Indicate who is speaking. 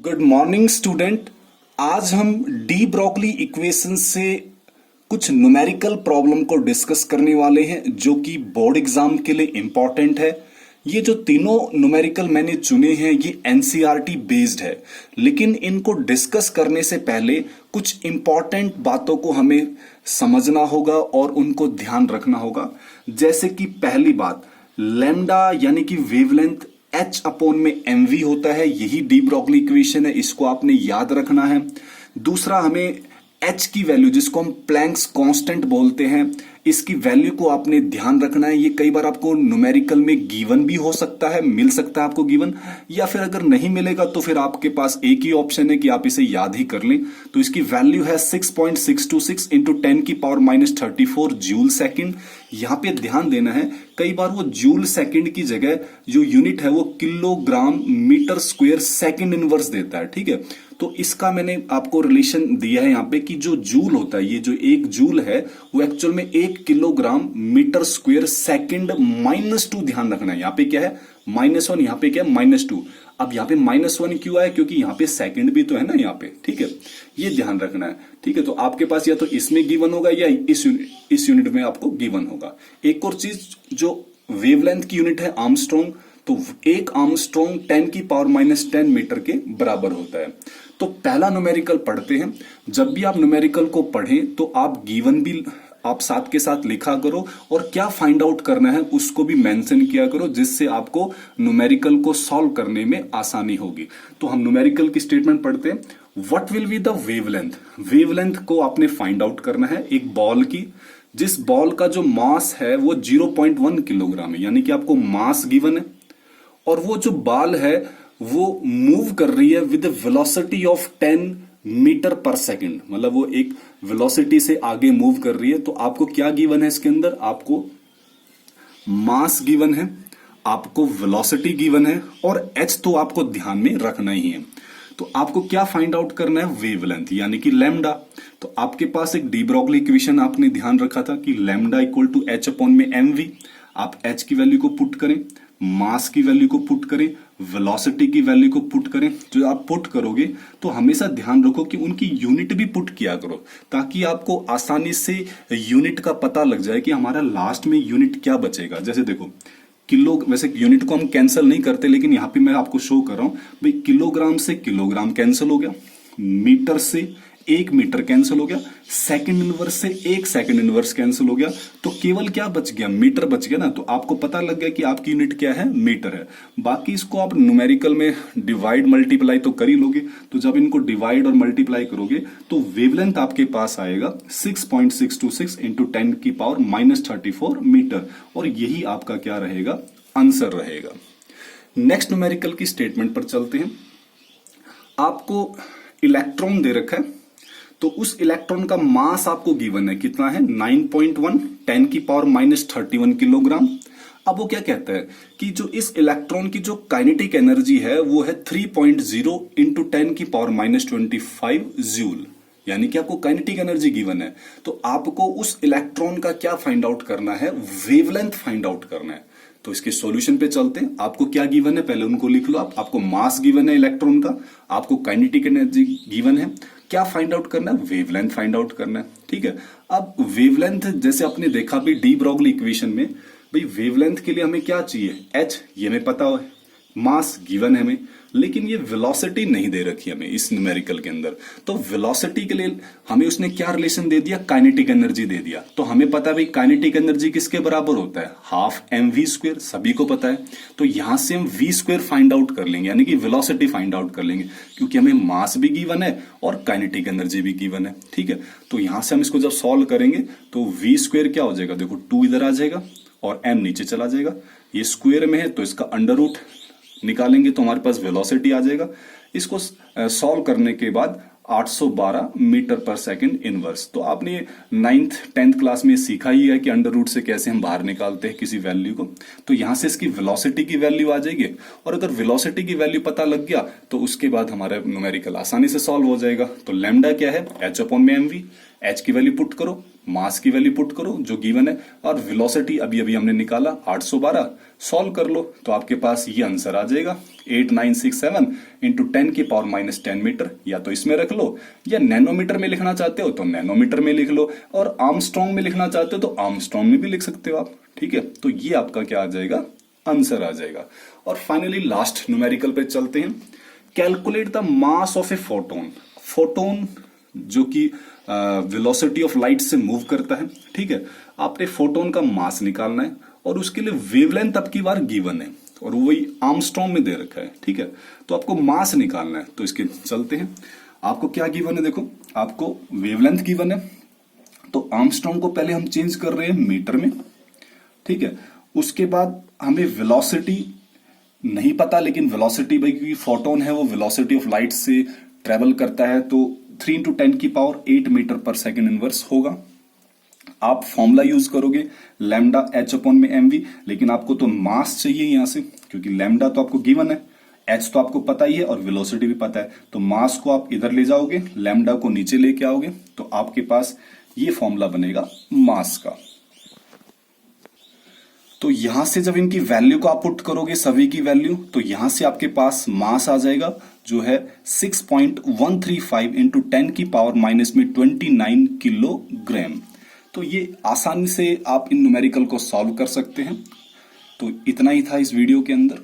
Speaker 1: Good morning student. आज हम de Broglie equation से कुछ न्यूमेरिकल प्रॉब्लम को डिस्कस करने वाले हैं जो कि बोर्ड एग्जाम के लिए इंपॉर्टेंट है। ये जो तीनों न्यूमेरिकल मैंने चुने हैं ये एनसीईआरटी बेस्ड है, लेकिन इनको डिस्कस करने से पहले कुछ इंपॉर्टेंट बातों को हमें समझना होगा और उनको ध्यान रखना होगा। जैसे कि पहली बात, लैम्डा यानी कि वेवलेंथ H अपॉन में mv होता है, यही डी ब्रोगली इक्वेशन है, इसको आपने याद रखना है। दूसरा, हमें H की वैल्यू जिसको हम प्लैंक्स कांस्टेंट बोलते हैं, इसकी वैल्यू को आपने ध्यान रखना है। ये कई बार आपको न्यूमेरिकल में गिवन भी हो सकता है, मिल सकता है आपको गिवन, या फिर अगर नहीं मिलेगा तो फिर आपके पास एक ही ऑप्शन है कि आप इसे याद ही कर लें। तो इसकी वैल्यू है 6.626 इंटू 10 की पावर माइनस 34 जूल सेकेंड। यहां पे ध्यान देना है, कई बार वो जूल सेकंड की जगह जो यूनिट है वो kilogram metre square second inverse देता है। ठीक है, तो इसका मैंने आपको रिलेशन दिया है यहाँ पे कि जो जूल होता है, ये जो एक जूल है वो एक्चुअल में 1 किलोग्राम मीटर स्क्वायर सेकंड -2। ध्यान रखना है, यहाँ पे क्या है -1, यहाँ पे क्या है -2। अब यहाँ पे -1 क्यों आया? क्योंकि यहाँ पे सेकंड भी तो है ना यहाँ पे। ठीक है, ये ध्यान रखना है। ठीक है, तो आपके पास या तो इसमें गिवन होगा या इस यूनिट में आपको गिवन होगा। एक और चीज, जो वेवलेंथ की यूनिट है आर्मस्ट्रॉन्ग, तो एक आर्मस्ट्रॉन्ग 10 की पावर -10 मीटर के बराबर होता है। तो पहला न्यूमेरिकल पढ़ते हैं। जब भी आप न्यूमेरिकल को पढ़ें तो आप गिवन भी आप साथ के साथ लिखा करो और क्या फाइंड आउट करना है उसको भी मेंशन किया करो, जिससे आपको न्यूमेरिकल को सॉल्व करने में आसानी होगी। तो हम न्यूमेरिकल की स्टेटमेंट पढ़ते हैं। What will be the wavelength? Wavelength को आपने फाइंड आउट करना है एक बॉल की, जिस बॉल का जो मास है वो 0.1 किलोग्राम है, यानी कि आपको मास गिवन है, और वो जो बॉल है वो मूव कर रही है विद वेलोसिटी ऑफ 10 मीटर पर सेकंड, मतलब वो एक वेलोसिटी से आगे मूव कर रही है। तो आपको क्या गिवन है इसके अंदर? आपको मास गिवन है, आपको वेलोसिटी गिवन है, और h तो आपको ध्यान में रखना ही है। तो आपको क्या फाइंड आउट करना है? वेवलेंथ यानी कि लैम्डा। तो आपके पास एक डी ब्रोगली इक्वेशन आपने ध्यान रखा था कि lambda equal to h upon में mv। आप h की वैल्यू को पुट करें, मास की वैल्यू को पुट करें, वेलोसिटी की वैल्यू को पुट करें। जो आप पुट करोगे तो हमेशा ध्यान रखो कि उनकी यूनिट भी पुट किया करो, ताकि आपको आसानी से यूनिट का पता लग जाए कि हमारा लास्ट में यूनिट क्या बचेगा। जैसे देखो, किलो, वैसे यूनिट को हम कैंसिल नहीं करते, लेकिन यहां पे मैं आपको शो कर रहा हूं भाई, किलोग्राम से किलोग्राम कैंसिल हो गया, मीटर से 1 मीटर कैंसिल हो गया, सेकंड इनवर्स से 1 सेकंड इनवर्स कैंसिल हो गया, तो केवल क्या बच गया? मीटर बच गया ना। तो आपको पता लग गया कि आपकी यूनिट क्या है? मीटर है। बाकी इसको आप न्यूमेरिकल में डिवाइड मल्टीप्लाई तो कर ही लोगे। तो जब इनको डिवाइड और मल्टीप्लाई करोगे तो वेवलेंथ आपके पास आएगा 6.626 इंटू 10 की पावर -34 मीटर, और यही आपका क्या रहेगा? आंसर रहेगा। नेक्स्ट न्यूमेरिकल की स्टेटमेंट पर चलते हैं। आपको इलेक्ट्रॉन दे रखा है, तो उस इलेक्ट्रॉन का मास आपको गिवन है, कितना है? 9.1, 10 की पावर -31 किलोग्राम। अब वो क्या कहता है कि जो इस इलेक्ट्रॉन की जो काइनेटिक एनर्जी है वो है 3.0 इंटू 10 की पावर -25 जूल, यानी कि आपको काइनेटिक एनर्जी गिवन है। तो आपको उस इलेक्ट्रॉन का क्या फाइंड आउट करना है? वेवलेंथ फाइंड आउट करना है। तो इसके सॉल्यूशन पे चलते हैं। आपको क्या गिवन है पहले उनको लिख लो। आपको मास गिवन है इलेक्ट्रॉन का, आपको काइनेटिक एनर्जी गिवन है, क्या फाइंड आउट करना है? वेवलेंथ फाइंड आउट करना है। ठीक है, अब वेवलेंथ जैसे आपने देखा भी डी ब्रोगली इक्वेशन में, भाई वेवलेंथ के लिए हमें क्या चाहिए? h, ये हमें पता है, मास गिवन है हमें, लेकिन ये वेलोसिटी नहीं दे रखी हमें इस न्यूमेरिकल के अंदर। तो वेलोसिटी के लिए हमें उसने क्या रिलेशन दे दिया? काइनेटिक एनर्जी दे दिया। तो हमें पता है भाई काइनेटिक एनर्जी किसके बराबर होता है? हाफ mv², सभी को पता है। तो यहां से हम v² फाइंड आउट कर लेंगे, यानी कि वेलोसिटी फाइंड आउट कर लेंगे, क्योंकि हमें मास भी गिवन है और काइनेटिक एनर्जी भी गिवन है। ठीक है, तो यहां से हम इसको जब सॉल्व करेंगे तो v² क्या हो जाएगा? देखो 2 इधर आ जाएगा और m नीचे चला जाएगा, ये स्क्वायर में है तो इसका अंडर रूट निकालेंगे तो हमारे पास वेलोसिटी आ जाएगा। इसको सॉल्व करने के बाद 812 मीटर पर सेकंड इनवर्स। तो आपने 9th 10th क्लास में सीखा ही है कि अंडर रूट से कैसे हम बाहर निकालते हैं किसी वैल्यू को। तो यहां से इसकी वेलोसिटी की वैल्यू आ जाएगी, और अगर वेलोसिटी की वैल्यू पता लग गया तो उसके बाद हमारा न्यूमेरिकल आसानी से सॉल्व हो जाएगा। तो लैम्डा क्या है? h अपॉन में mv। h की वैल्यू पुट करो, मास की वैल्यू पुट करो जो गिवन है, और वेलोसिटी अभी अभी हमने निकाला 812, सॉल्व कर लो तो आपके पास ये आंसर आ जाएगा 8967 इंटू 10 की पावर माइनस 10 मीटर। या तो इसमें रख लो, या नैनोमीटर में लिखना चाहते हो तो नैनोमीटर में लिख लो, और आर्मस्ट्रॉन्ग में लिखना चाहते हो तो आर्मस्ट्रॉन्ग में भी लिख सकते हो आप। ठीक है, तो ये आपका क्या आ जाएगा, आंसर आ जाएगा। और फाइनली लास्ट न्यूमेरिकल पे चलते हैं। Calculate the mass of a photon. Photon जो कि वेलोसिटी ऑफ लाइट से मूव करता है। ठीक है, आपने फोटोन का मास निकालना है और उसके लिए वेवलेंथ आपकी बार गिवन है और वही आर्मस्ट्रॉन्ग में दे रखा है। ठीक है, तो आपको मास निकालना है, तो इसके चलते हैं। आपको क्या गिवन है, देखो आपको वेवलेंथ गिवन है, तो आर्मस्ट्रॉन्ग को पहले हम चेंज कर रहे हैं मीटर में। ठीक है, उसके बाद हमें वेलोसिटी नहीं पता, लेकिन वेलोसिटी भाई क्योंकि फोटोन है वो वेलोसिटी ऑफ लाइट से ट्रेवल करता है, तो 3 इंटू 10 की पावर 8 मीटर पर सेकेंड इनवर्स होगा। आप फॉर्मूला यूज करोगे लैम्डा एच अपॉन में एम वी, लेकिन आपको तो मास चाहिए यहां से, क्योंकि लैम्डा तो आपको गिवन है, एच तो आपको पता ही है और वेलोसिटी भी पता है, तो मास को आप इधर ले जाओगे, लैम्डा को नीचे लेके आओगे, तो आपके पास ये फॉर्मूला बनेगा मास का। तो यहां से जब इनकी वैल्यू को आप पुट करोगे सभी की वैल्यू, तो यहां से आपके पास मास आ जाएगा जो है 6.135 इंटू 10 की पावर माइनस में 29 किलोग्राम। तो ये आसानी से आप इन न्यूमेरिकल को सॉल्व कर सकते हैं। तो इतना ही था इस वीडियो के अंदर।